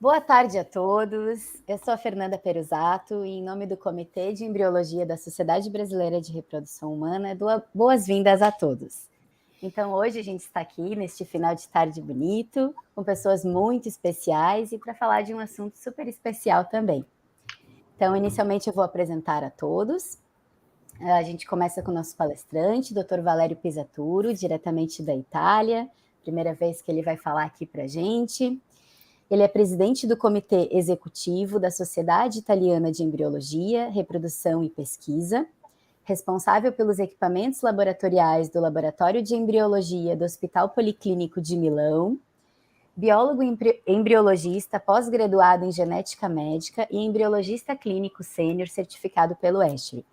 Boa tarde a todos. Eu sou a Fernanda Peruzzato e, em nome do Comitê de Embriologia da Sociedade Brasileira de Reprodução Humana, dou boas-vindas a todos. Então, hoje a gente está aqui neste final de tarde bonito, com pessoas muito especiais e para falar de um assunto super especial também. Então, inicialmente eu vou apresentar a todos. A gente começa com o nosso palestrante, Dr. Valerio Pisaturo, diretamente da Itália. Primeira vez que ele vai falar aqui para a gente. Ele é presidente do Comitê Executivo da Sociedade Italiana de Embriologia, Reprodução e Pesquisa, responsável pelos equipamentos laboratoriais do Laboratório de Embriologia do Hospital Policlínico de Milão, biólogo embriologista pós-graduado em genética médica e embriologista clínico sênior certificado pelo SBRH.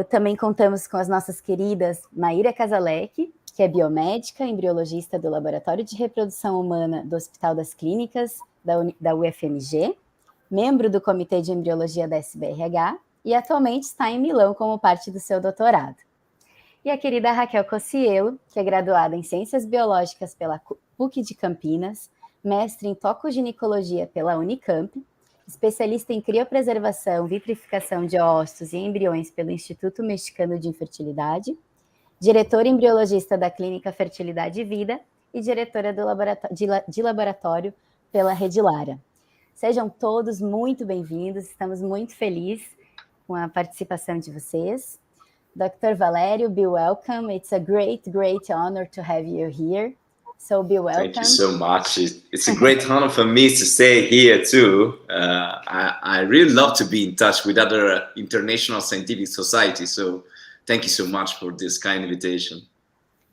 Também contamos com as nossas queridas Maira Casalechi, que é biomédica, embriologista do Laboratório de Reprodução Humana do Hospital das Clínicas da UFMG, membro do Comitê de Embriologia da SBRH e atualmente está em Milão como parte do seu doutorado. E a querida Raquel Cossiello, que é graduada em Ciências Biológicas pela PUC de Campinas, mestre em tocoginecologia pela Unicamp, especialista em criopreservação, vitrificação de óvulos e embriões pelo Instituto Mexicano de Infertilidade, diretora embriologista da Clínica Fertilidade e Vida e diretora de laboratório pela Rede Lara. Sejam todos muito bem-vindos, estamos muito felizes com a participação de vocês. Dr. Valerio, be welcome. It's a great honor to have you here. So be welcome. Thank you so much. It's a great honor for me to stay here too. I really love to be in touch with other international scientific societies. So thank you so much for this kind invitation.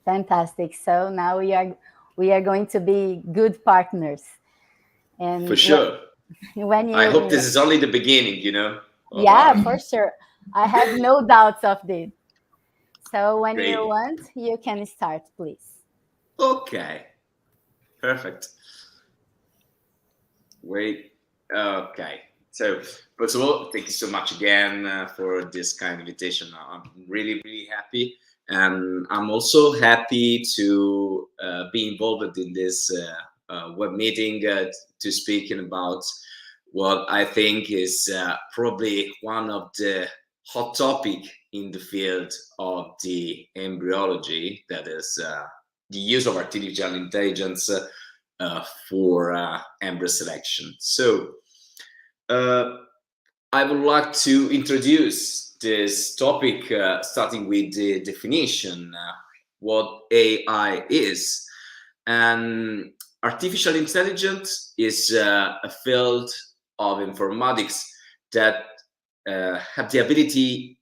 Fantastic. So now we are going to be good partners. And for sure. I hope this is only the beginning, you know. Yeah, for sure. I have no doubts of this. So when you want, you can start, please. Okay. Perfect. Wait. Okay. So first of all, thank you so much again for this kind of invitation. I'm really happy. And I'm also happy to be involved in this web meeting to speaking about what I think is probably one of the hot topic in the field of the embryology, that is the use of artificial intelligence for embryo selection. So I would like to introduce this topic starting with the definition, what AI is. And artificial intelligence is a field of informatics that have the ability,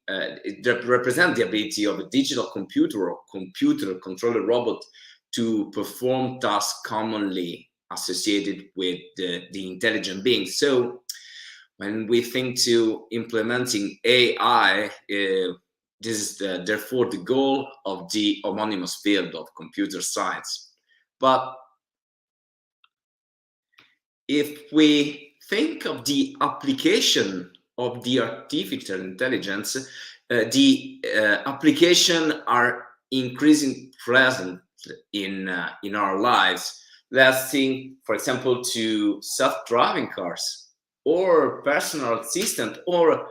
represent the ability of a digital computer or computer-controlled robot to perform tasks commonly associated with the intelligent being. So when we think to implementing AI, this is therefore the goal of the homonymous field of computer science. But if we think of the application of the artificial intelligence, the application are increasing present in our lives. Let's think, for example, to self-driving cars or personal assistant, or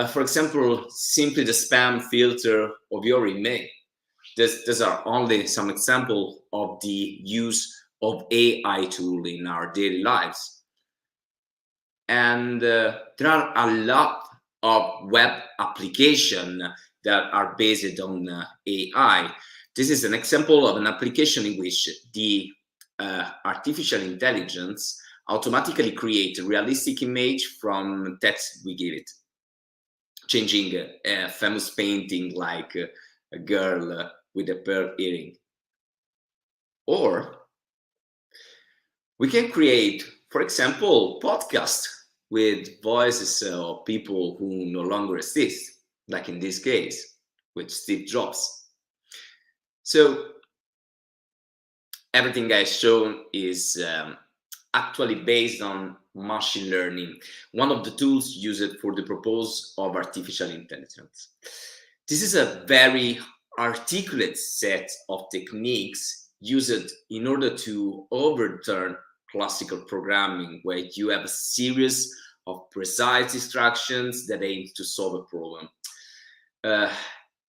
for example, simply the spam filter of your email. These are only some examples of the use of AI tool in our daily lives. And there are a lot of web applications that are based on AI. This is an example of an application in which the artificial intelligence automatically creates a realistic image from text we give it, changing a famous painting like a girl with a pearl earring. Or we can create, for example, podcasts with voices of people who no longer exist, like in this case, with Steve Jobs. So everything I've shown is actually based on machine learning, one of the tools used for the purpose of artificial intelligence. This is a very articulate set of techniques used in order to overturn classical programming, where you have a series of precise instructions that aim to solve a problem.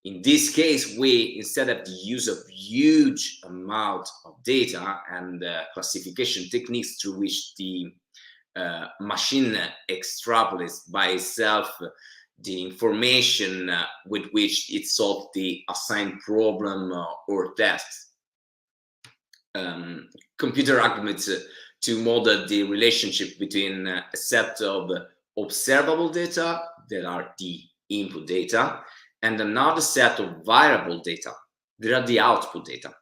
In this case, we instead of the use of huge amount of data and classification techniques through which the machine extrapolates by itself the information with which it solved the assigned problem or test. Computer arguments to model the relationship between a set of observable data that are the input data and another set of variable data that are the output data.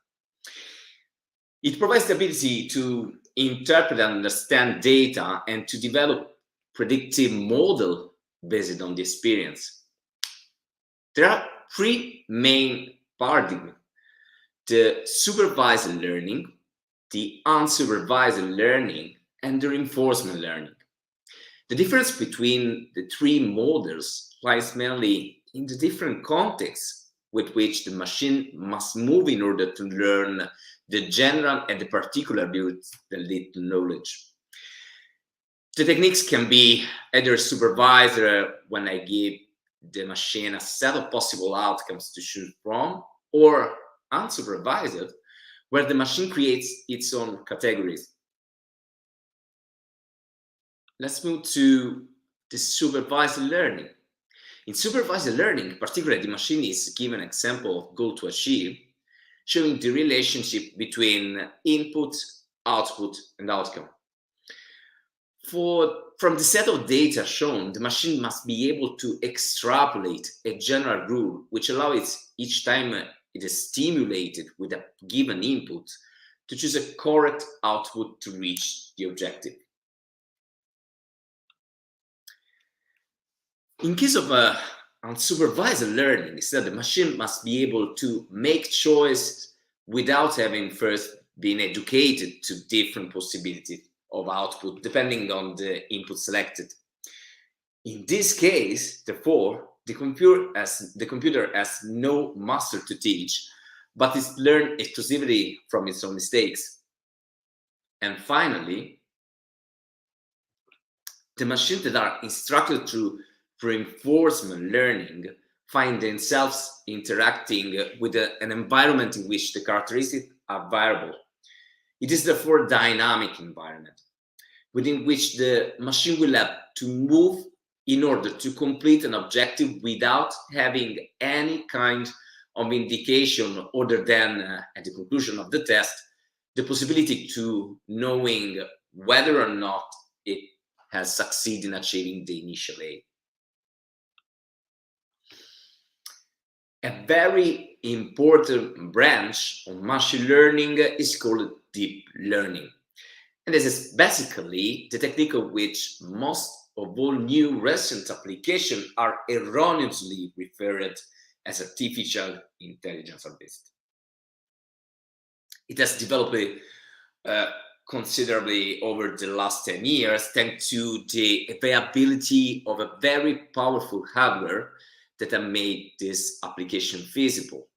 It provides the ability to interpret and understand data and to develop predictive model based on the experience. There are three main paradigms: the supervised learning, the unsupervised learning, and the reinforcement learning. The difference between the three models lies mainly in the different contexts with which the machine must move in order to learn the general and the particular views that lead to knowledge. The techniques can be either supervised, when I give the machine a set of possible outcomes to choose from, or unsupervised, where the machine creates its own categories. Let's move to the supervised learning. In supervised learning, particularly, the machine is given an example of goal to achieve, showing the relationship between input, output, and outcome. From the set of data shown, the machine must be able to extrapolate a general rule, which allows each time it is stimulated with a given input to choose a correct output to reach the objective. In case of unsupervised learning, instead, the machine must be able to make choices without having first been educated to different possibilities of output depending on the input selected. In this case, therefore, the computer has no master to teach, but is learned exclusively from its own mistakes. And finally, the machines that are instructed through reinforcement learning find themselves interacting with an environment in which the characteristics are variable. It is therefore a dynamic environment within which the machine will have to move in order to complete an objective without having any kind of indication other than, at the conclusion of the test, the possibility to knowing whether or not it has succeeded in achieving the initial aim. A very important branch of machine learning is called deep learning. And this is basically the technique of which most of all new recent applications are erroneously referred as artificial intelligence are based. It has developed considerably over the last 10 years thanks to the availability of a very powerful hardware that have made this application feasible.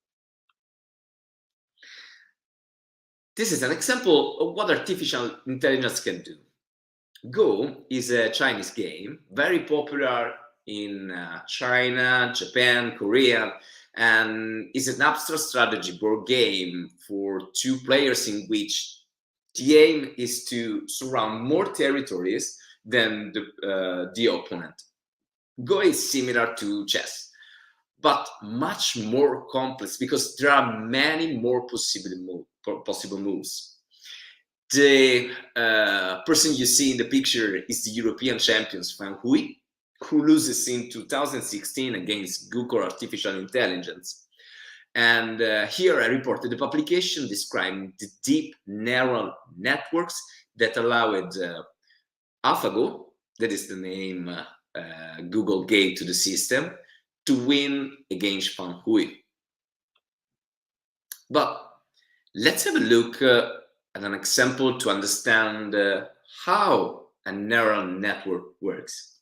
This is an example of what artificial intelligence can do. Go is a Chinese game, very popular in China, Japan, Korea, and is an abstract strategy board game for two players in which the aim is to surround more territories than the opponent. Go is similar to chess, but much more complex because there are many more possible moves. The person you see in the picture is the European champions Fan Hui, who loses in 2016 against Google Artificial Intelligence. And here I reported the publication describing the deep neural networks that allowed AlphaGo, that is the name Google gave to the system, to win against Fan Hui. But let's have a look at an example to understand how a neural network works.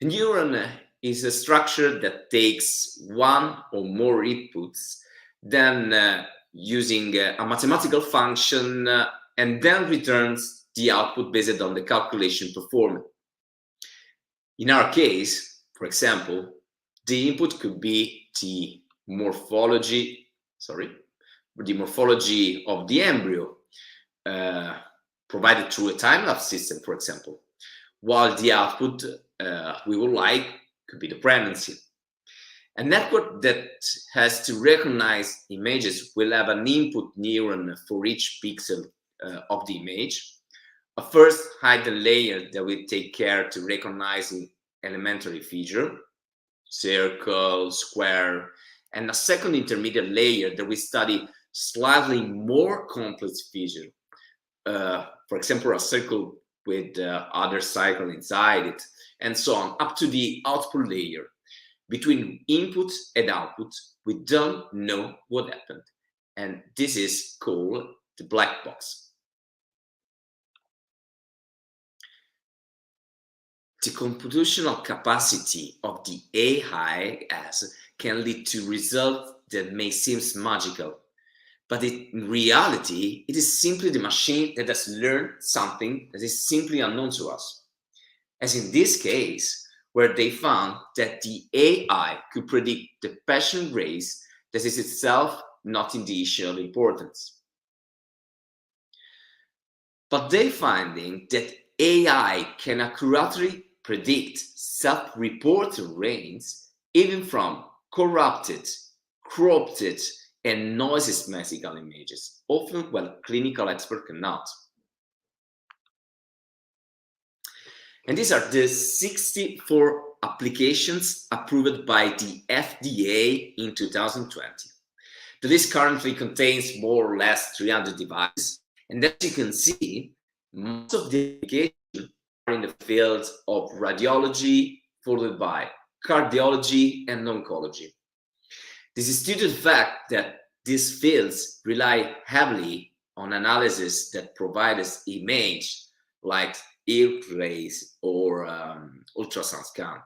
A neuron is a structure that takes one or more inputs, then using a mathematical function, and then returns the output based on the calculation performed. In our case, for example, the input could be the morphology of the embryo, provided through a time-lapse system, for example, while the output we would like could be the pregnancy. A network that has to recognize images will have an input neuron for each pixel of the image, a first hidden layer that will take care to recognizing elementary feature, circle, square, and a second intermediate layer that will study slightly more complex feature. For example, a circle with other cycle inside it, and so on, up to the output layer. Between input and output, we don't know what happened. And this is called the black box. The computational capacity of the AI can lead to results that may seem magical, but in reality, it is simply the machine that has learned something that is simply unknown to us. As in this case, where they found that the AI could predict the patient race that is itself not in the initial importance. But they finding that AI can accurately predict self-reported rains even from corrupted, cropped, and noisy medical images, often when clinical experts cannot. And these are the 64 applications approved by the FDA in 2020. The list currently contains more or less 300 devices. And as you can see, most of the applications are in the fields of radiology, followed by cardiology and oncology. This is due to the fact that these fields rely heavily on analysis that provide us image like X-rays or ultrasound scan.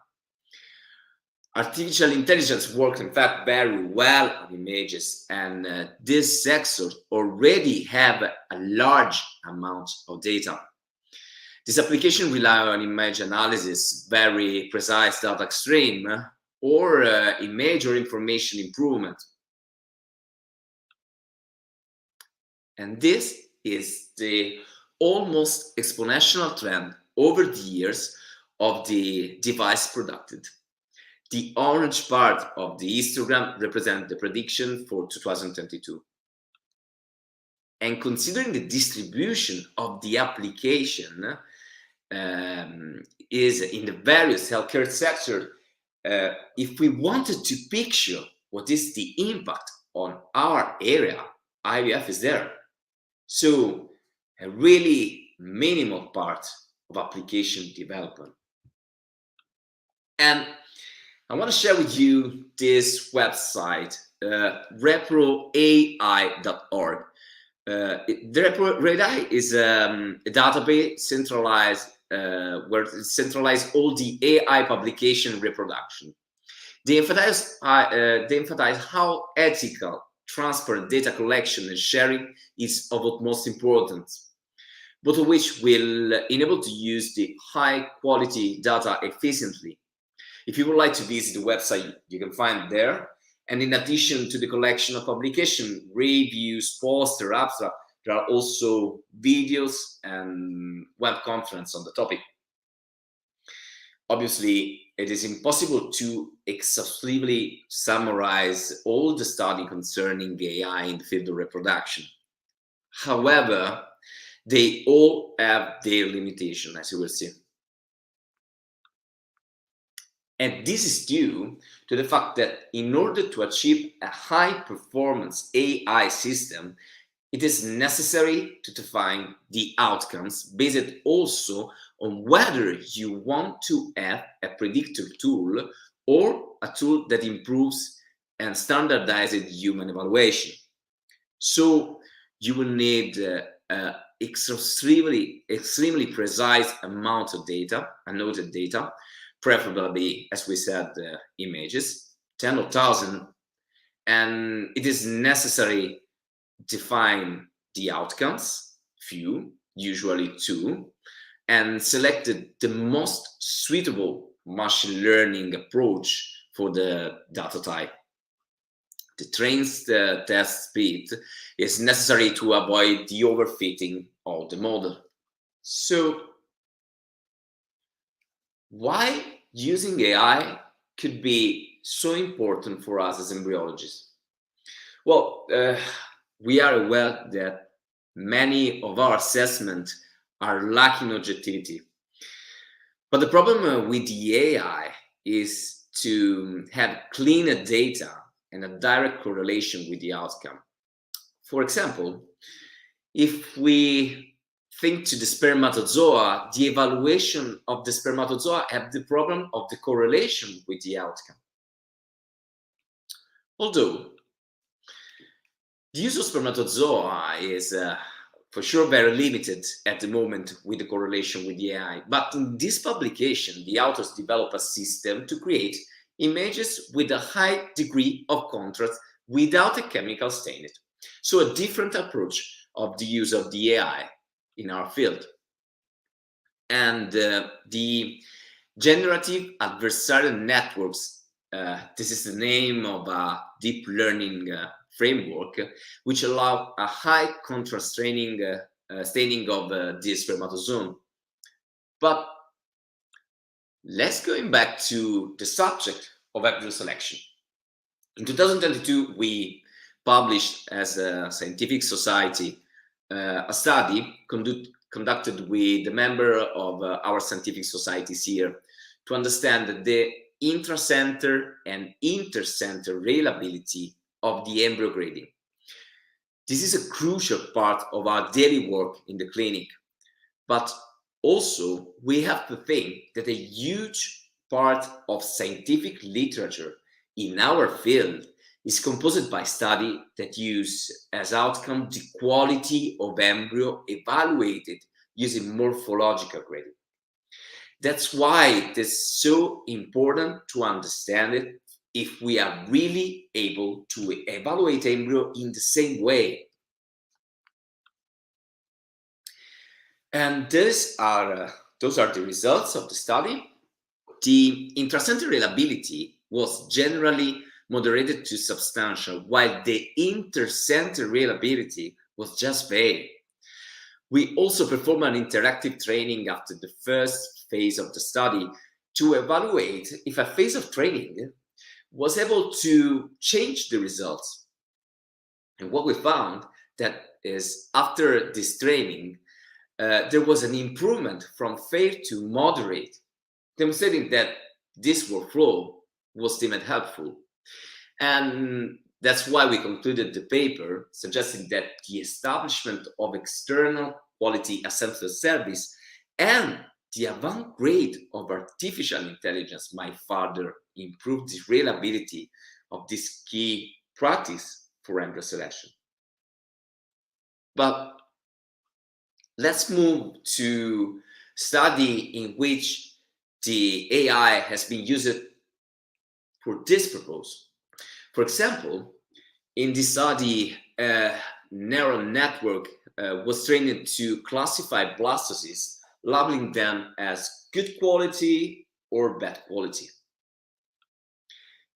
Artificial intelligence works, in fact, very well on images, and these sectors already have a large amount of data. This application relies on image analysis, very precise data stream, or image or information improvement. And this is the almost exponential trend over the years of the device produced. The orange part of the histogram represents the prediction for 2022. And considering the distribution of the application is in the various healthcare sectors, if we wanted to picture what is the impact on our area, IVF is there. So a really minimal part of application development. And I want to share with you this website, reproai.org. The ReproAI is a database centralized where it centralizes all the AI publication reproduction. They emphasize how ethical, transparent data collection and sharing is of utmost importance, both of which will enable to use the high quality data efficiently. If you would like to visit the website, you can find it there. And in addition to the collection of publication, reviews, poster, abstract, there are also videos and web conference on the topic. Obviously, it is impossible to exhaustively summarize all the study concerning AI in the field of reproduction. However, they all have their limitation, as you will see. And this is due to the fact that in order to achieve a high-performance AI system, it is necessary to define the outcomes based also on whether you want to have a predictive tool or a tool that improves and standardizes human evaluation. So you will need extremely precise amount of data, annotated data, preferably, as we said, images, 10 or 1,000, and it is necessary to define the outcomes, few, usually 2, and selected the most suitable machine learning approach for the data type. The trained test speed is necessary to avoid the overfitting of the model. So, why using AI could be so important for us as embryologists? Well, we are aware that many of our assessments are lacking objectivity. But the problem with the AI is to have cleaner data and a direct correlation with the outcome. For example, if we think to the spermatozoa, the evaluation of the spermatozoa have the problem of the correlation with the outcome. Although the use of spermatozoa is for sure very limited at the moment with the correlation with the AI, but in this publication, the authors develop a system to create images with a high degree of contrast without a chemical stain. So a different approach of the use of the AI in our field. And the generative adversarial networks, this is the name of a deep learning framework, which allow a high contrast staining of the spermatosome. But let's go back to the subject of embryo selection. In 2022, we published as a scientific society a study conducted with the member of our scientific society SIERR to understand the intracenter and intercenter reliability of the embryo grading. This is a crucial part of our daily work in the clinic, but also we have to think that a huge part of scientific literature in our field is composed by studies that use as outcome the quality of embryo evaluated using morphological grading. That's why it is so important to understand it if we are really able to evaluate embryo in the same way. And those are the results of the study. The intracenter reliability was generally moderated to substantial, while the intercenter reliability was just vague. We also performed an interactive training after the first phase of the study to evaluate if a phase of training was able to change the results. And what we found that is after this training, there was an improvement from fair to moderate, demonstrating that this workflow was deemed helpful. And that's why we concluded the paper suggesting that the establishment of external quality assessment service and the avant grade of artificial intelligence might further improve the reliability of this key practice for embryo selection. But let's move to study in which the AI has been used for this purpose. For example, in this study, a neural network was trained to classify blastocysts, labeling them as good quality or bad quality.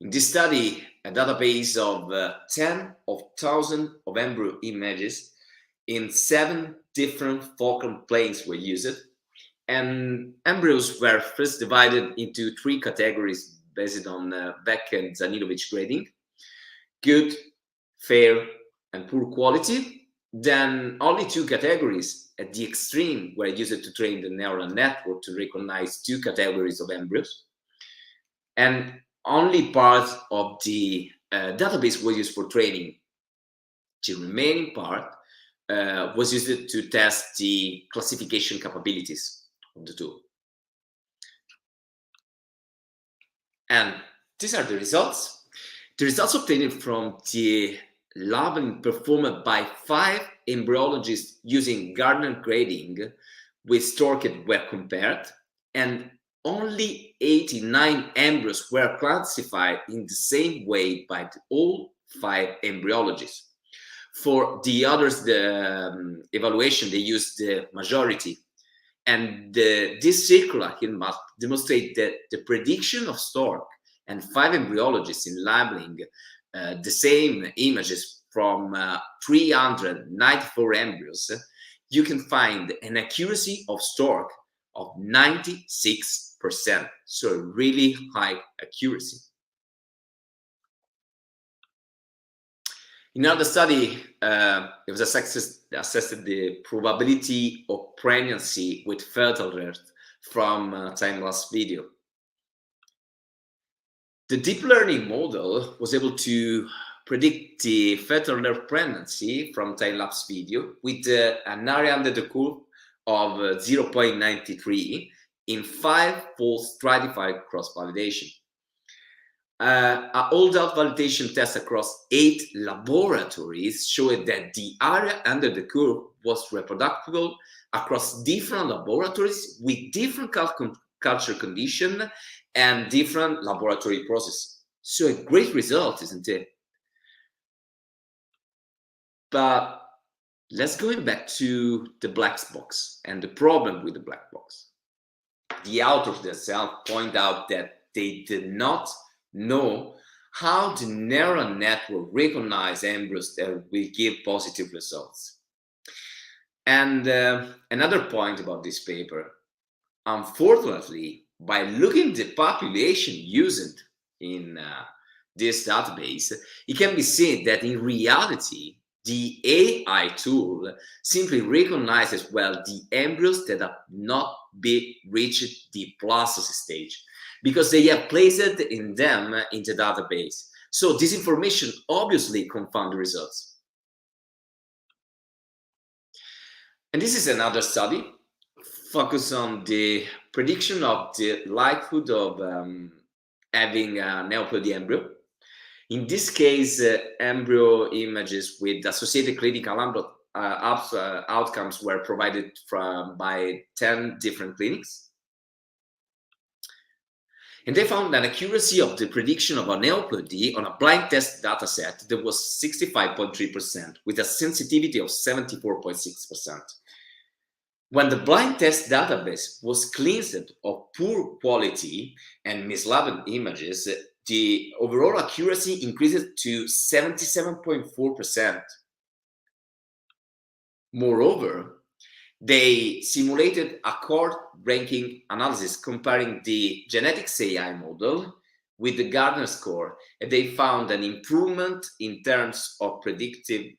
In this study, a database of 10,000 of embryo images in 7 different focal planes were used, and embryos were first divided into 3 categories based on Beck and Zanilovich grading: good, fair, and poor quality. Then only 2 categories at the extreme were used to train the neural network to recognize 2 categories of embryos. And only part of the database was used for training. The remaining part was used to test the classification capabilities of the tool. And these are the results. The results obtained from the labeling performed by 5 embryologists using Gardner grading with Storket were compared, and only 89 embryos were classified in the same way by all 5 embryologists. For the others, the evaluation, they used the majority. And this circular here must demonstrate that the prediction of Stork and 5 embryologists in labeling the same images from 394 embryos, you can find an accuracy of Stork of 96%. So really high accuracy. In another study, it was assessed the probability of pregnancy with fertile Earth from time-lapse video. The deep learning model was able to predict the fertile Earth pregnancy from time-lapse video with an area under the curve of 0.93 in 5-fold stratified cross-validation. A hold-out validation test across 8 laboratories showed that the area under the curve was reproducible across different laboratories with different culture condition and different laboratory processes. So a great result, isn't it? But let's go back to the black box and the problem with the black box. The authors themselves point out that they did not know how the neural network recognize embryos that will give positive results. And another point about this paper, unfortunately, by looking at the population used in this database, it can be seen that in reality, the AI tool simply recognizes well the embryos that have not reached the blastocyst stage, because they have placed in them in the database. So this information obviously confounds the results. And this is another study focused on the prediction of the likelihood of having an neoploidy embryo. In this case, embryo images with associated clinical outcomes were provided by 10 different clinics. And they found an accuracy of the prediction of a neoploidy on a blind test dataset that was 65.3% with a sensitivity of 74.6%. When the blind test database was cleansed of poor quality and mislabeled images, the overall accuracy increased to 77.4%. Moreover, they simulated a core ranking analysis comparing the genetics AI model with the Gardner score, and they found an improvement in terms of predictive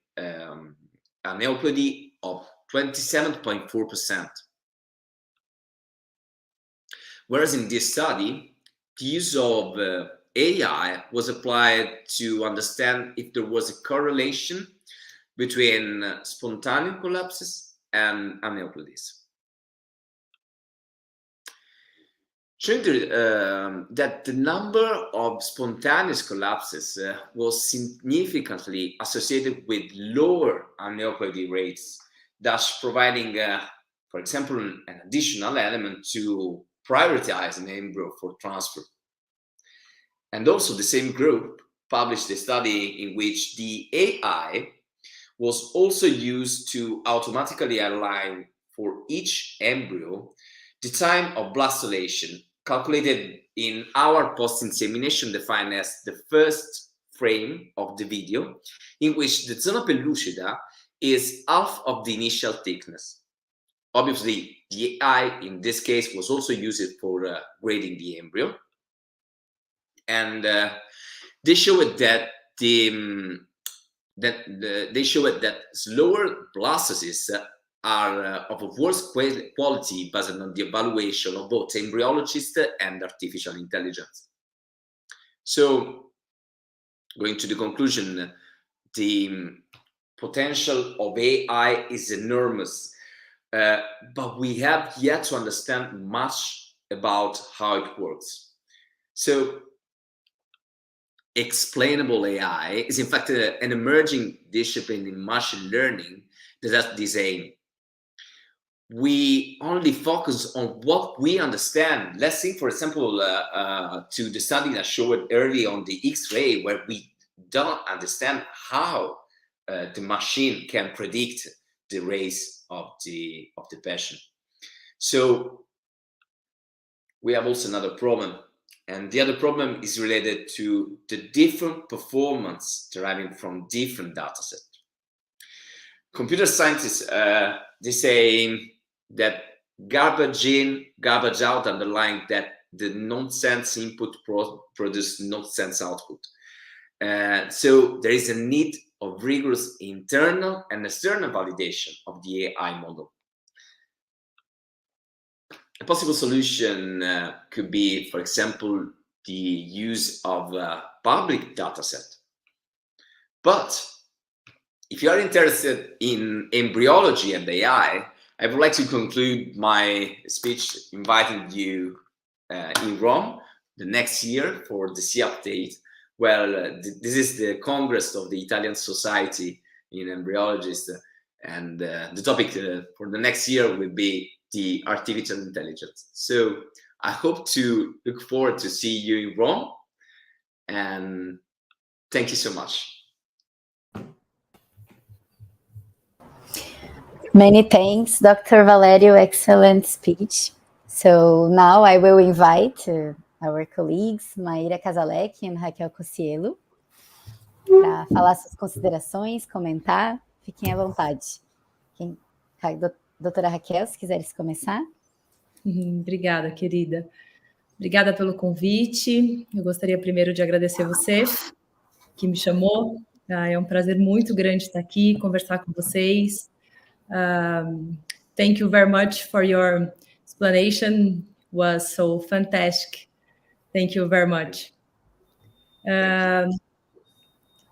aneuploidy of 27.4%. Whereas in this study, the use of AI was applied to understand if there was a correlation between spontaneous collapses and aneuploidies. Showing that the number of spontaneous collapses was significantly associated with lower aneuploidy rates, thus providing, for example, an additional element to prioritize an embryo for transfer. And also the same group published a study in which the AI was also used to automatically align for each embryo the time of blastulation, calculated in our post-insemination defined as the first frame of the video, in which the zona pellucida is half of the initial thickness. Obviously, the AI in this case was also used for grading the embryo. And they showed that they showed that slower blastocysts are of a worse quality based on the evaluation of both embryologists and artificial intelligence. So, going to the conclusion, the potential of AI is enormous, but we have yet to understand much about how it works. So, explainable AI is in fact an emerging discipline in machine learning that has this aim. We only focus on what we understand. Let's think, for example, to the study that I showed early on the X-ray, where we don't understand how the machine can predict the race of the patient. So we have also another problem, and the other problem is related to the different performance deriving from different data sets. Computer scientists, they say that garbage in, garbage out, underlying that the nonsense input produce nonsense output. So there is a need of rigorous internal and external validation of the AI model. A possible solution could be, for example, the use of a public data set. But if you are interested in embryology and AI, I would like to conclude my speech inviting you in Rome the next year for the SIERR update. Well, this is the Congress of the Italian Society in Embryologists, and the topic for the next year will be the artificial intelligence. So I hope to look forward to see you in Rome, and thank you so much. Many thanks, Dr. Valerio. Excellent speech. So now I will invite our colleagues, Maira Casalechi and Raquel Cossiello, para falar suas considerações, comentar. Fiquem à vontade. Doutora Raquel, se quiseres começar. Obrigada, querida. Obrigada pelo convite. Eu gostaria primeiro de agradecer você que me chamou. É um prazer muito grande estar aqui, conversar com vocês. Thank you very much for your explanation. Was so fantastic. Thank you very much.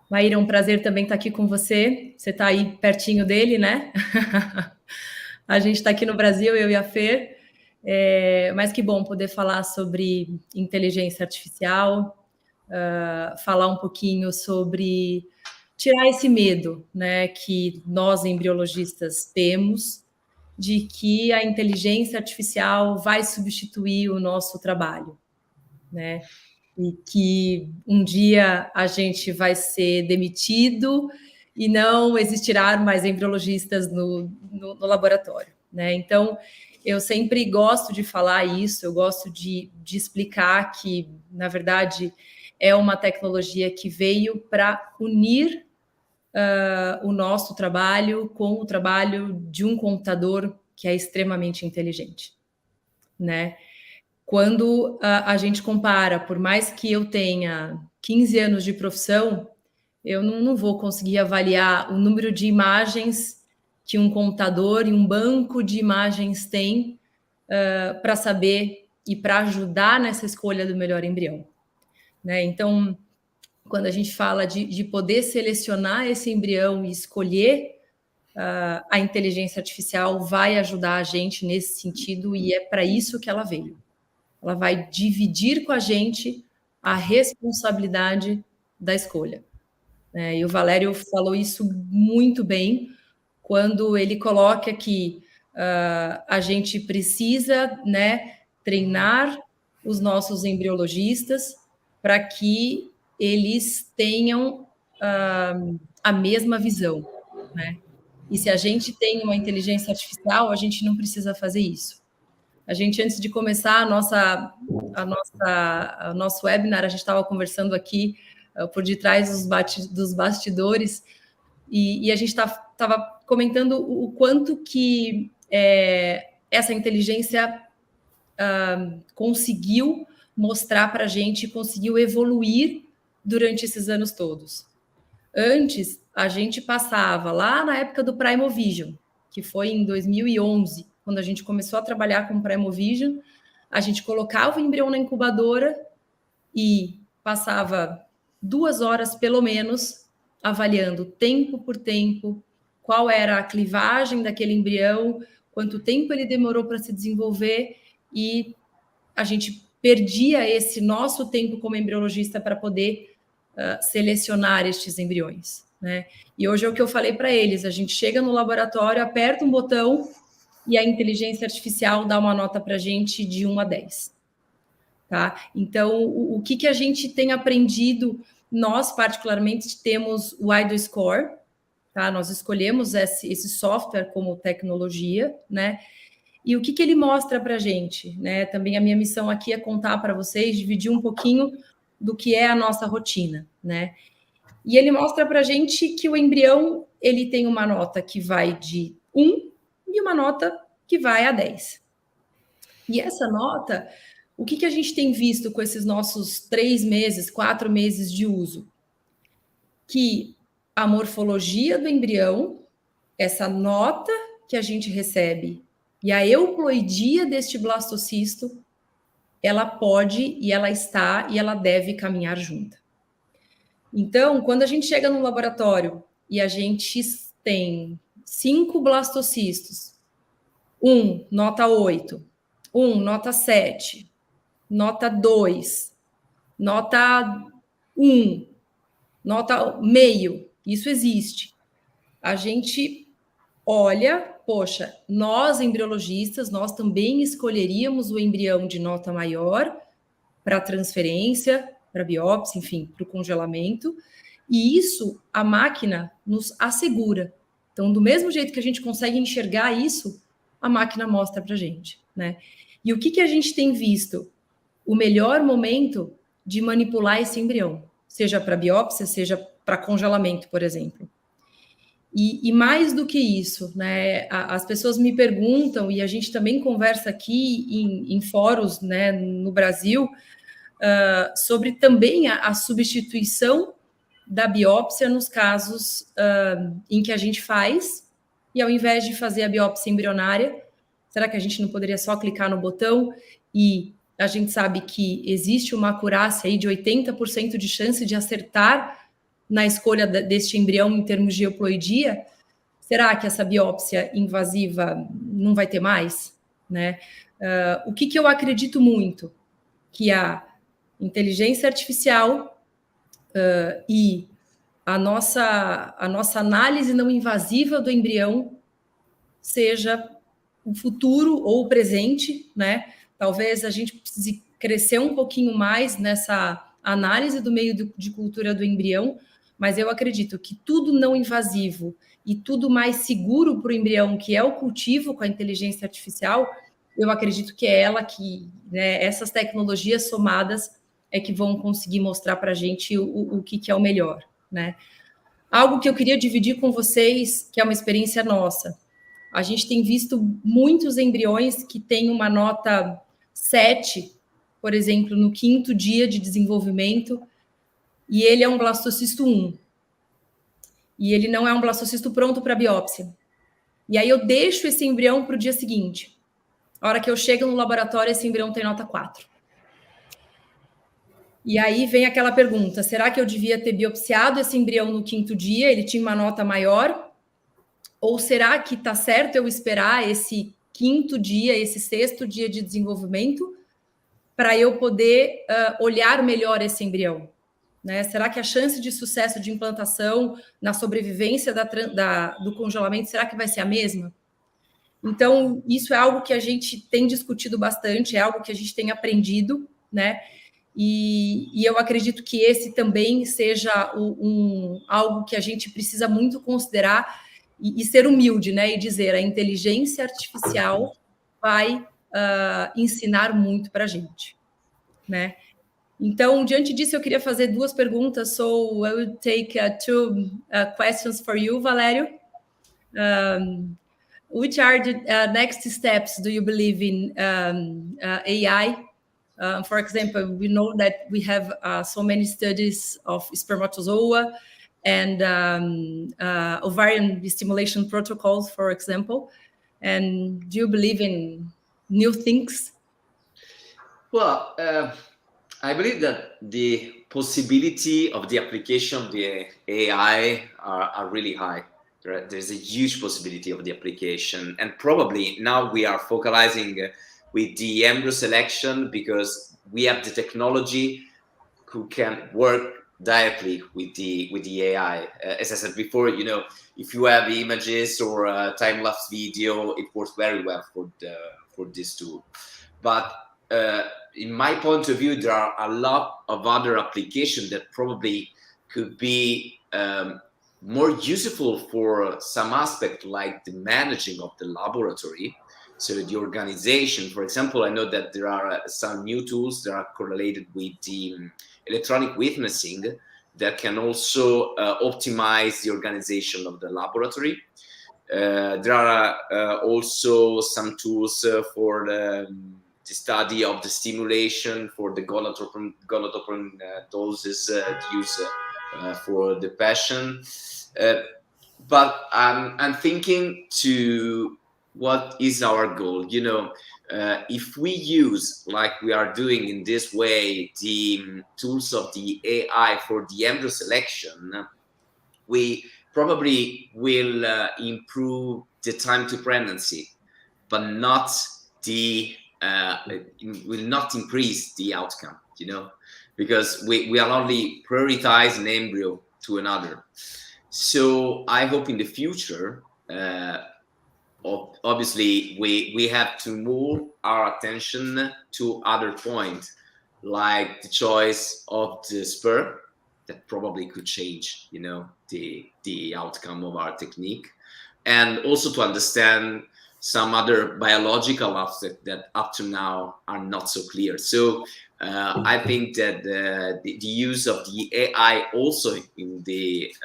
Maira, é um prazer também estar aqui com você. Você está aí pertinho dele, né? A gente está aqui no Brasil, eu e a Fer. Mas que bom poder falar sobre inteligência artificial, falar um pouquinho sobre tirar esse medo, né, que nós embriologistas temos de que a inteligência artificial vai substituir o nosso trabalho, né? E que um dia a gente vai ser demitido e não existirá mais embriologistas no laboratório, né? Então, eu sempre gosto de falar isso, eu gosto de explicar que, na verdade, é uma tecnologia que veio para unir o nosso trabalho com o trabalho de um computador que é extremamente inteligente, né? Quando a gente compara, por mais que eu tenha 15 anos de profissão, eu não vou conseguir avaliar o número de imagens que um computador e um banco de imagens tem para saber e para ajudar nessa escolha do melhor embrião, né? Então, quando a gente fala de poder selecionar esse embrião e escolher, a inteligência artificial vai ajudar a gente nesse sentido, e é para isso que ela veio. Ela vai dividir com a gente a responsabilidade da escolha. E o Valerio falou isso muito bem, quando ele coloca que a gente precisa, né, treinar os nossos embriologistas para que eles tenham a mesma visão, né? E se a gente tem uma inteligência artificial, a gente não precisa fazer isso. A gente, antes de começar o nosso webinar, a gente estava conversando aqui por detrás dos bastidores, e a gente estava comentando o quanto que essa inteligência conseguiu mostrar para a gente, conseguiu evoluir durante esses anos todos. Antes, a gente passava lá na época do Primovision, que foi em 2011, quando a gente começou a trabalhar com o Primovision, a gente colocava o embrião na incubadora e passava 2 horas, pelo menos, avaliando tempo por tempo, qual era a clivagem daquele embrião, quanto tempo ele demorou para se desenvolver, e a gente perdia esse nosso tempo como embriologista para poder selecionar estes embriões, né? E hoje é o que eu falei para eles, a gente chega no laboratório, aperta um botão e a inteligência artificial dá uma nota para a gente de 1 a 10. Tá? Então, o que a gente tem aprendido, nós particularmente temos o IDO Score, tá? Nós escolhemos esse software como tecnologia, né? E o que ele mostra para a gente, né? Também a minha missão aqui é contar para vocês, dividir um pouquinho do que é a nossa rotina, né? E ele mostra para a gente que o embrião, ele tem uma nota que vai de 1 e uma nota que vai a 10. E essa nota, o que a gente tem visto com esses nossos 3 meses, 4 meses de uso? Que a morfologia do embrião, essa nota que a gente recebe e a euploidia deste blastocisto, ela pode e ela está e ela deve caminhar junta. Então, quando a gente chega no laboratório e a gente tem 5 blastocistos, um nota 8, um nota 7, nota 2, nota 1, nota meio, isso existe. A gente olha, poxa, nós embriologistas, nós também escolheríamos o embrião de nota maior para transferência, para biópsia, enfim, para o congelamento, e isso a máquina nos assegura. Então, do mesmo jeito que a gente consegue enxergar isso, a máquina mostra para a gente, né? E o que a gente tem visto? O melhor momento de manipular esse embrião, seja para biópsia, seja para congelamento, por exemplo. E mais do que isso, né? As pessoas me perguntam, e a gente também conversa aqui em fóruns, né, no Brasil, sobre também a substituição da biópsia nos casos em que a gente faz, e ao invés de fazer a biópsia embrionária, será que a gente não poderia só clicar no botão? E a gente sabe que existe uma acurácia aí de 80% de chance de acertar na escolha deste embrião em termos de euploidia. Será que essa biópsia invasiva não vai ter mais? Né? O que eu acredito muito? Que a inteligência artificial e a nossa análise não invasiva do embrião seja o futuro ou o presente, né? Talvez a gente precise crescer um pouquinho mais nessa análise do meio de cultura do embrião, mas eu acredito que tudo não invasivo e tudo mais seguro para o embrião, que é o cultivo com a inteligência artificial, eu acredito que é ela que, né, essas tecnologias somadas é que vão conseguir mostrar para a gente o que é o melhor, né? Algo que eu queria dividir com vocês, que é uma experiência nossa. A gente tem visto muitos embriões que têm uma nota 7, por exemplo, no 5º dia de desenvolvimento, e ele é um blastocisto 1. E ele não é um blastocisto pronto para biópsia. E aí eu deixo esse embrião para o dia seguinte. A hora que eu chego no laboratório, esse embrião tem nota 4. E aí vem aquela pergunta, será que eu devia ter biopsiado esse embrião no 5º dia? Ele tinha uma nota maior? Ou será que está certo eu esperar esse 5º dia, esse 6º dia de desenvolvimento, para eu poder olhar melhor esse embrião? Né? Será que a chance de sucesso de implantação na sobrevivência do congelamento, será que vai ser a mesma? Então, isso é algo que a gente tem discutido bastante, é algo que a gente tem aprendido, né? E eu acredito que esse também seja algo que a gente precisa muito considerar e ser humilde, né? E dizer, a inteligência artificial vai ensinar muito para a gente, né? Então, diante disso, eu queria fazer 2 perguntas. So, I will take 2 questions for you, Valerio. Which are the next steps do you believe in AI? For example, we know that we have so many studies of spermatozoa and ovarian stimulation protocols, for example. And do you believe in new things? Well, I believe that the possibility of the application of the AI are really high. There's a huge possibility of the application, and probably now we are focalizing with the embryo selection because we have the technology who can work directly with the AI. As I said before, you know, if you have images or time-lapse video, it works very well for this tool. But in my point of view, there are a lot of other applications that probably could be more useful for some aspect like the managing of the laboratory. So the organization, for example, I know that there are some new tools that are correlated with the electronic witnessing that can also optimize the organization of the laboratory. There are also some tools for the study of the stimulation for the gonadotropin doses used for the patient. But I'm thinking to what is our goal? You know, if we use, like we are doing in this way, the tools of the AI for the embryo selection, we probably will improve the time to pregnancy, but not the will not increase the outcome, you know, because we are only prioritizing an embryo to another. So I hope in the future, obviously we have to move our attention to other points, like the choice of the sperm, that probably could change, you know, the outcome of our technique, and also to understand some other biological aspects that up to now are not so clear. So I think that the use of the AI also in the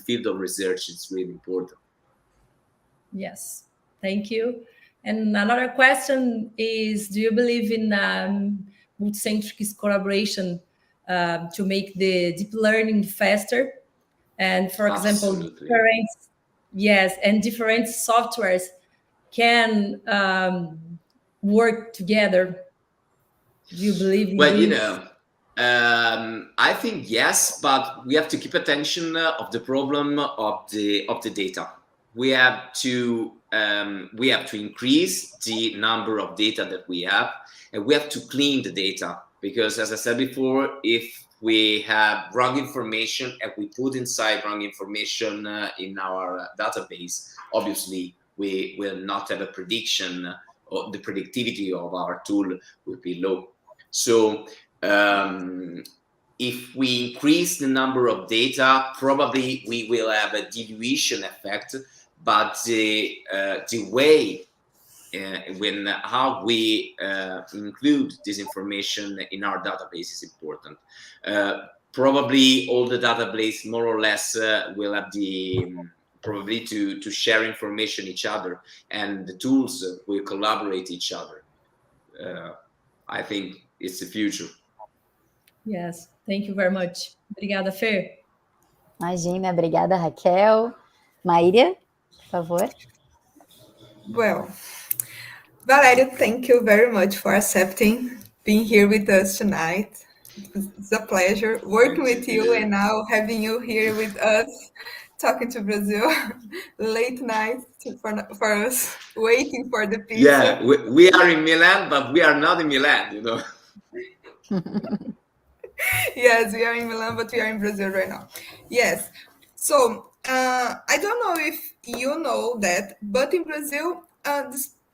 field of research is really important. Yes, thank you. And another question is, do you believe in multicentric collaboration to make the deep learning faster? And for example, different softwares can work together. Do you believe in well, this? You know, I think yes, but we have to keep attention of the problem of the data. We have to increase the number of data that we have, and we have to clean the data, because as I said before, if we have wrong information and we put inside wrong information in our database, obviously we will not have a prediction, or the predictivity of our tool will be low. So if we increase the number of data, probably we will have a dilution effect, but the way how we include this information in our database is important. Probably all the database more or less will have the probability to share information each other, and the tools will collaborate each other. I think it's the future. Yes, thank you very much. Obrigada, Fer. Imagina, obrigada, Raquel. Maira, por favor. Well, Valerio, thank you very much for accepting being here with us tonight. It's a pleasure working with you and now having you here with us, talking to Brazil, late night for us, waiting for the pizza. Yeah, we are in Milan, but we are not in Milan, you know. Yes, we are in Milan, but we are in Brazil right now. Yes. So I don't know if you know that, but in Brazil,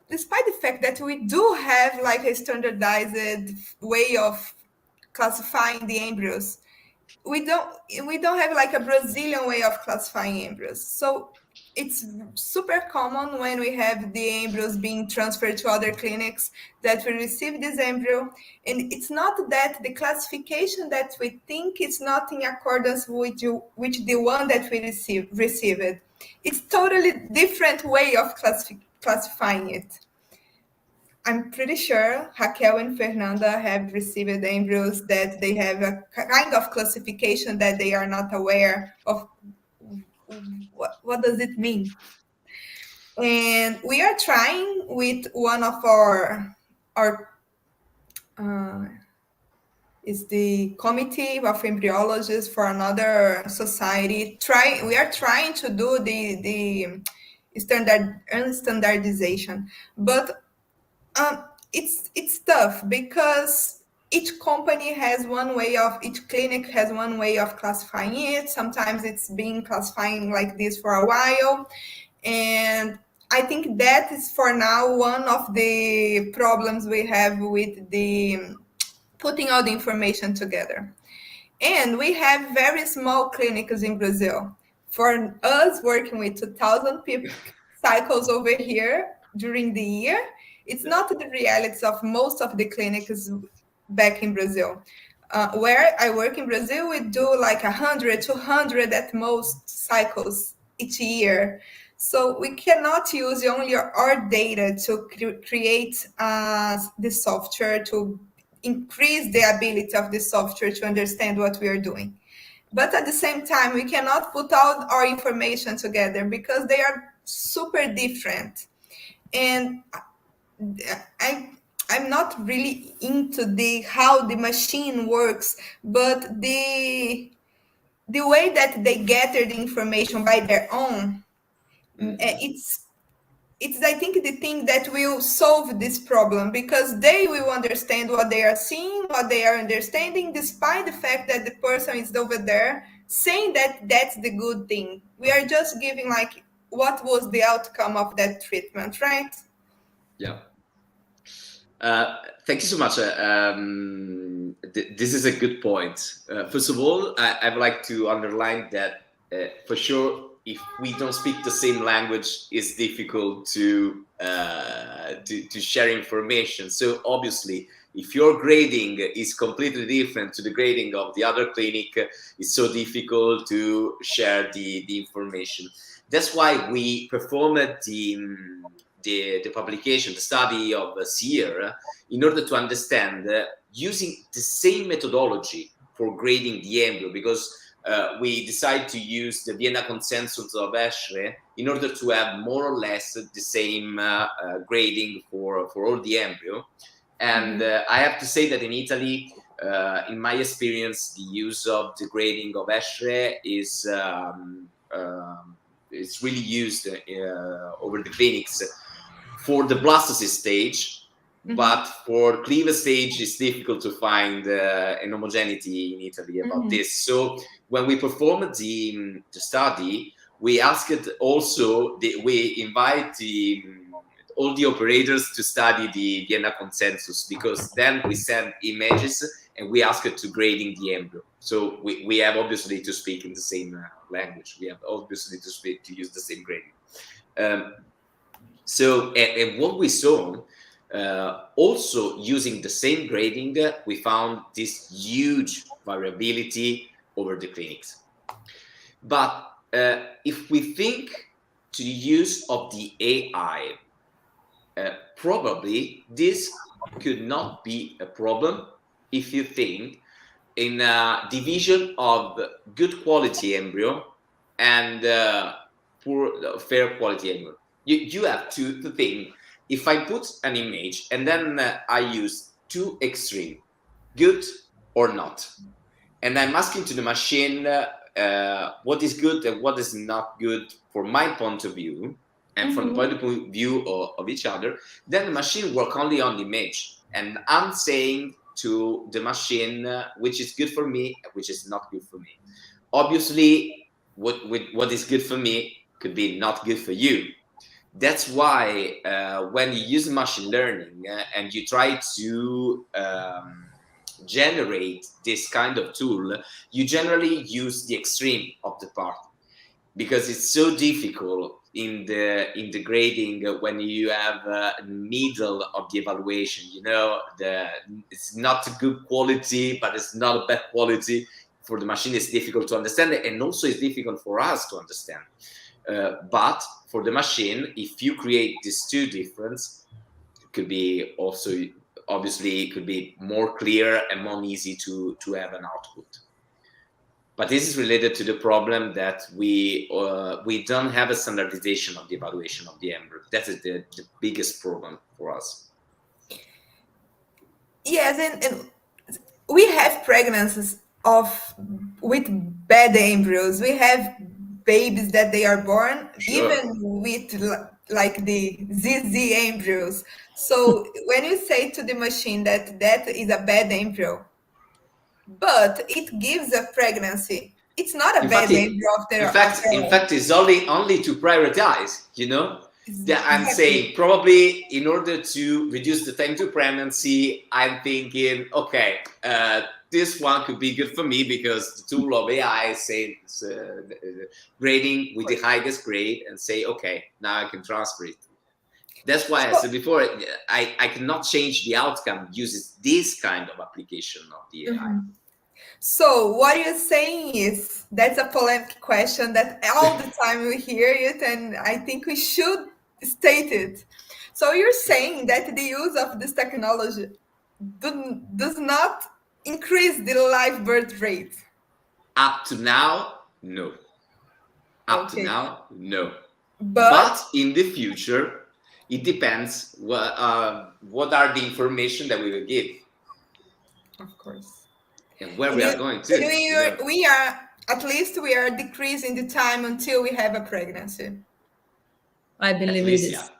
despite the fact that we do have like a standardized way of classifying the embryos, we don't have like a Brazilian way of classifying embryos. So it's super common when we have the embryos being transferred to other clinics that we receive this embryo, and it's not that the classification that we think is not in accordance with the one that we received. It's totally different way of classifying it. I'm pretty sure Raquel and Fernanda have received embryos that they have a kind of classification that they are not aware of. What does it mean? And we are trying with one of our is the Comitê of Embryologists for another society. We are trying to do the standardization, but it's tough because each company has one way of, each clinic has one way of classifying it. Sometimes it's been classifying like this for a while. And I think that is for now one of the problems we have with the putting all the information together. And we have very small clinics in Brazil. For us working with 2,000 cycles over here during the year, it's not the realities of most of the clinics back in Brazil. Where I work in Brazil, we do like 100, 200 at most cycles each year. So we cannot use only our data to create the software, to increase the ability of the software to understand what we are doing. But at the same time, we cannot put all our information together because they are super different. And I'm not really into how the machine works, but the way that they gather the information by their own, it's I think the thing that will solve this problem, because they will understand what they are seeing, what they are understanding, despite the fact that the person is over there saying that that's the good thing. We are just giving like what was the outcome of that treatment, right? Yeah. Thank you so much. This is a good point. First of all, I would like to underline that for sure, if we don't speak the same language, it's difficult to share information. So obviously, if your grading is completely different to the grading of the other clinic, it's so difficult to share the information. That's why we performed the publication, the study of SIERR, in order to understand using the same methodology for grading the embryo, because we decided to use the Vienna Consensus of SBRH in order to have more or less the same grading for all the embryo. And I have to say that in Italy, in my experience, the use of the grading of SBRH is it's really used over the clinics for the blastocyst stage. But for cleavage stage, it's difficult to find an homogeneity in Italy about this. So when we performed the study, we asked also, we invite all the operators to study the Vienna Consensus, because then we send images and we ask it to grading the embryo. So we have obviously to speak in the same language. We have obviously to use the same grading. So and what we saw, also using the same grading, we found this huge variability over the clinics. But if we think to the use of the AI, probably this could not be a problem if you think in a division of good quality embryo and fair quality embryo. You have to think, if I put an image and then I use two extreme, good or not, and I'm asking to the machine what is good and what is not good for my point of view, and from the point of view of each other, then the machine work only on the image. And I'm saying to the machine which is good for me, which is not good for me. Obviously, what is good for me could be not good for you. That's why when you use machine learning and you try to generate this kind of tool, you generally use the extreme of the part, because it's so difficult in the grading when you have middle of the evaluation. You know, it's not a good quality, but it's not a bad quality. For the machine, it's difficult to understand it, and also it's difficult for us to understand. But for the machine, if you create these two differences, it could be also, obviously, it could be more clear and more easy to have an output. But this is related to the problem that we don't have a standardization of the evaluation of the embryo. That is the biggest problem for us. Yes, and we have pregnancies with bad embryos. We have babies that they are born even with like the ZZ embryos. So when you say to the machine that is a bad embryo, but it gives a pregnancy, it's not a bad embryo. In fact, it's only to prioritize, you know. I'm saying probably in order to reduce the time to pregnancy, I'm thinking, okay, this one could be good for me because the tool of AI says grading with the highest grade and say, okay, now I can transfer it. That's why I said before, I cannot change the outcome uses this kind of application of the AI. So what you're saying is, that's a polemic question that all the time we hear it, and I think we should state it. So you're saying that the use of this technology does not increase the live birth rate? Up to now, no. Up to Okay. now, no. But But in the future, it depends what are the information that we will give of course, and where we are going to. we are at least we are decreasing the time until we have a pregnancy. I believe At least, in this.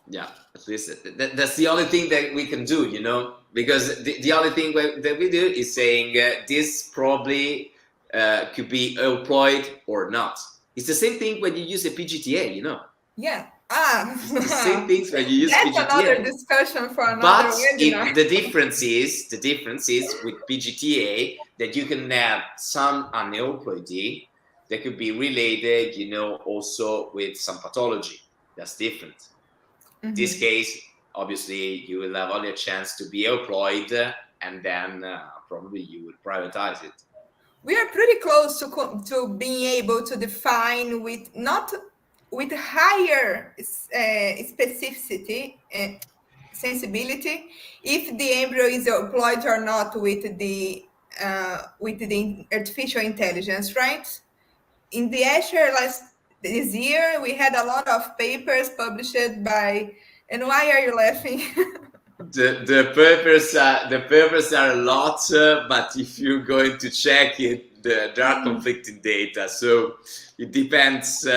yeah, at least that's the only thing that we can do, you know, because the only thing that we do is saying this probably could be employed or not. It's the same thing when you use a PGTA, you know. Yeah. It's the same things when you use That's PGTA. another discussion for another But webinar. the difference is with PGTA that you can have some aneuploidy that could be related, you know, also with some pathology. That's different. In this case, obviously, you will have only a chance to be employed, and then probably you would privatize it. We are pretty close to being able to define with higher specificity and sensibility if the embryo is employed or not with the artificial intelligence, right? In the SIERR this year, we had a lot of papers published by. And why are you laughing? The papers are a lot, but if you're going to check it, there are conflicting data. So it depends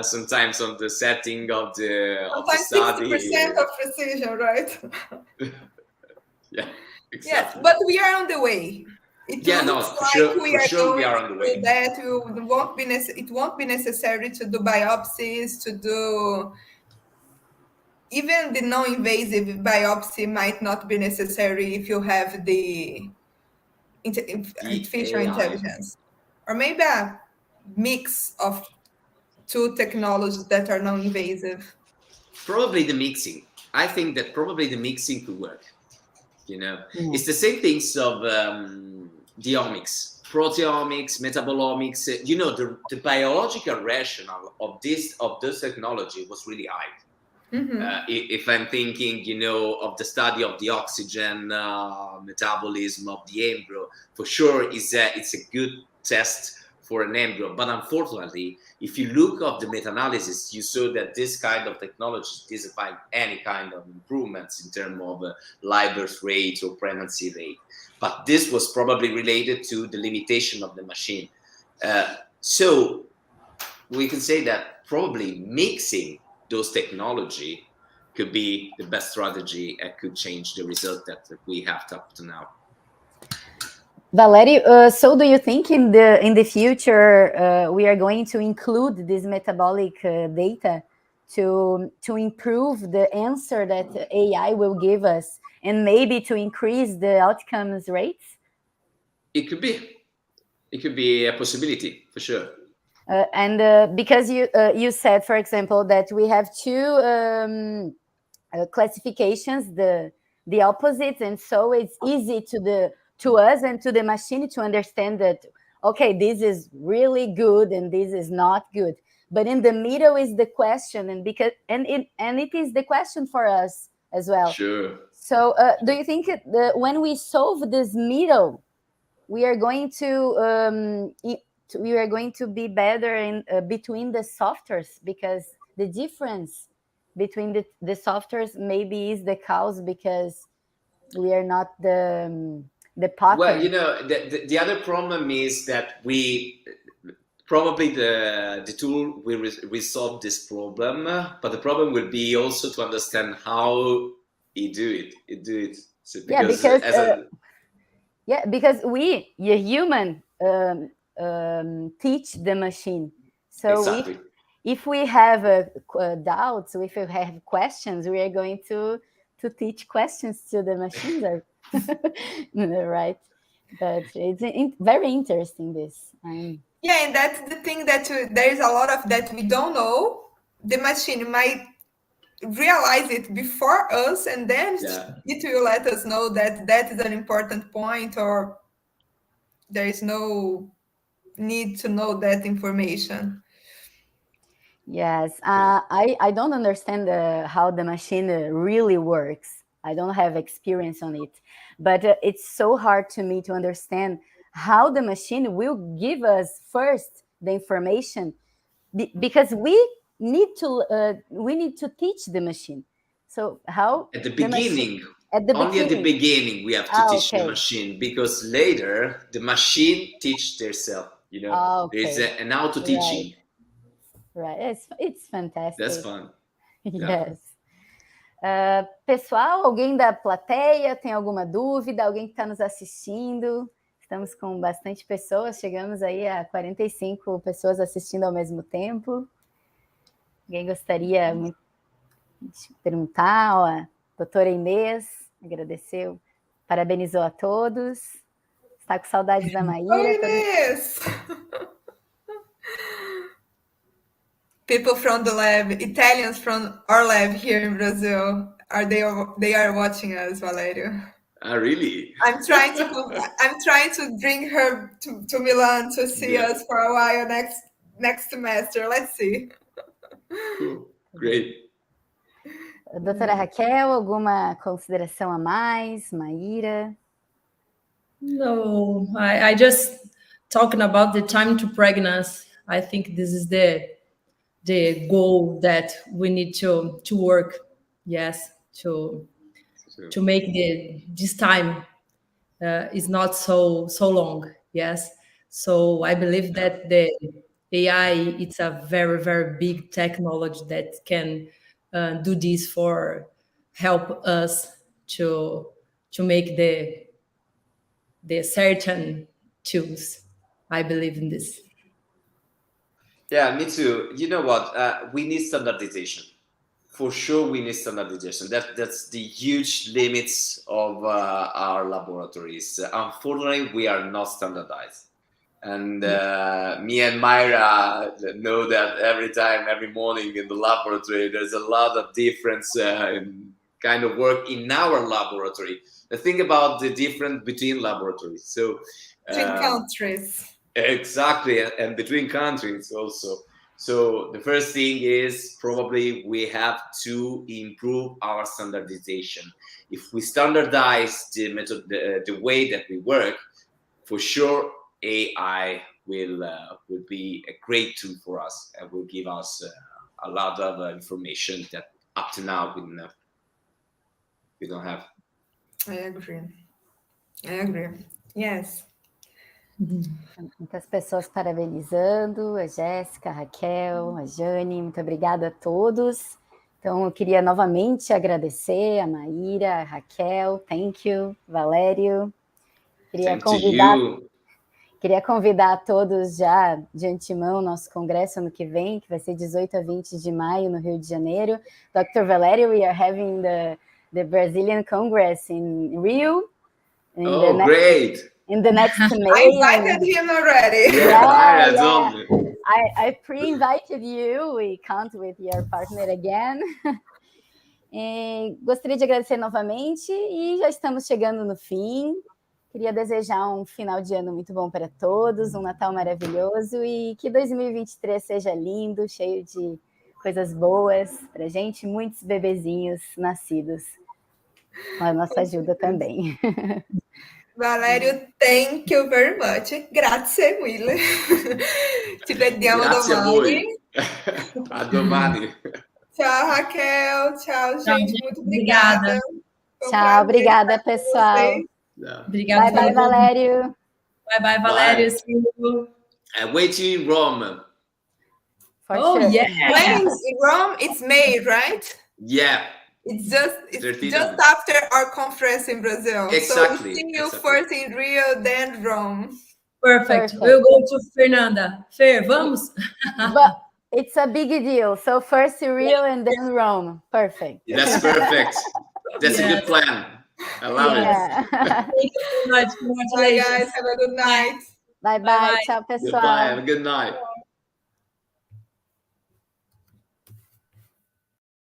sometimes on the setting of the study. 60% of precision, right? Yeah, exactly. Yes, but we are on the way. It looks like we are on the way. That it won't be necessary to do biopsies, to do. Even the non-invasive biopsy might not be necessary if you have the artificial intelligence. Or maybe a mix of two technologies that are non-invasive. Probably the mixing. I think that probably the mixing could work. You know, it's the same things of the omics, proteomics, metabolomics. You know, the biological rationale of this technology was really high. If I'm thinking, you know, of the study of the oxygen metabolism of the embryo, for sure it's a good test for an embryo. But unfortunately, if you look at the meta-analysis, you saw that this kind of technology doesn't find any kind of improvements in terms of live birth rate or pregnancy rate. But this was probably related to the limitation of the machine. So we can say that probably mixing those technology could be the best strategy and could change the result that we have up to now. Valerio, so do you think in the future we are going to include this metabolic data to improve the answer that AI will give us and maybe to increase the outcomes rates? It could be a possibility for sure. And because you said, for example, that we have two classifications, the opposites, and so it's easy to us and to the machine to understand that, okay, this is really good and this is not good. But in the middle is the question, and it is the question for us as well. Sure. So do you think when we solve this middle, we are going to be better in between the softwares, because the difference between the softwares maybe is the cause because we are not the pattern. Well, you know, the other problem is that we probably the tool will resolve this problem, but the problem will be also to understand how it do it. So because we, a human, teach the machine. So exactly. if we have doubts, if we have questions, we are going to teach questions to the machines, right? But it's very interesting, this. Yeah, and that's the thing, that there is a lot of that we don't know. The machine might realize it before us, and then it will let us know that that is an important point, or there is no need to know that information. Yes, I don't understand how the machine really works. I don't have experience on it, but it's so hard to me to understand how the machine will give us first the information, because we need to teach the machine. So how at the beginning? At the beginning we have to teach the machine, because later the machine teach themselves. You know, there's an auto teaching. Right, it's fantastic. That's fun. Yes. Pessoal, alguém da plateia tem alguma dúvida? Alguém que está nos assistindo? Estamos com bastante pessoas, chegamos aí a 45 pessoas assistindo ao mesmo tempo. Alguém gostaria de perguntar? Ó, a doutora Inês agradeceu, parabenizou a todos. Está com saudades da Maira. Oh, Inês! People from the lab, Italians from our lab here in Brazil, they are watching us, Valerio. Really? I'm trying to bring her to Milan to see us for a while next semester. Let's see. Cool. Great. Doutora Raquel, alguma consideração a mais? Maira? No, I just talking about the time to pregnancy. I think this is the goal that we need to work. Yes, to make this time is not so long. Yes, so I believe that the AI, it's a very, very big technology that can do this for help us to make the certain tools. I believe in this. Yeah, me too. You know what? We need standardization. For sure, we need standardization. That's the huge limits of our laboratories. Unfortunately, we are not standardized. And me and Maira know that every morning in the laboratory, there's a lot of difference in kind of work in our laboratory. The thing about the difference between laboratories. So between countries. Exactly, and between countries also. So the first thing is probably we have to improve our standardization. If we standardize the method, the way that we work, for sure AI will be a great tool for us and will give us a lot of information that up to now we don't have. I agree. Yes. Muitas pessoas parabenizando, a Jéssica, a Raquel, a Jane, muito obrigada a todos. Então, eu queria novamente agradecer a Maira, a Raquel, thank you, Valerio. Queria convidar a todos já de antemão ao nosso congresso ano que vem, que vai ser 18 a 20 de maio no Rio de Janeiro. Dr. Valerio, we are having the Brazilian Congress in Rio. Great! In the next May. I invited him already. I pre-invited you. We count with your partner again. Gostaria de agradecer novamente e já estamos chegando no fim. Queria desejar um final de ano muito bom para todos, um Natal maravilhoso e que 2023 seja lindo, cheio de coisas boas para a gente, muitos bebezinhos nascidos. Com a nossa ajuda também. Valerio, thank you very much. Grazie mille. Ci vediamo domani. A domani. Tchau, Raquel. Tchau, gente. Muito obrigada. Tchau, obrigada, pessoal. Obrigada. Bye, Valerio. Bye, Valerio. See you. Waiting in Rome. Sure. Yeah. When in Rome, it's May, right? Yeah. It's just after our conference in Brazil. Exactly. So we'll see you first in Rio, then Rome. Perfect. We'll go to Fernanda. Fer, vamos? But it's a big deal. So first Rio and then Rome. Perfect. That's perfect. That's a good plan. I love Yeah. Thank you so much. Bye, guys. Have a good night. Bye, bye. Tchau, pessoal. Goodbye. Have a good night.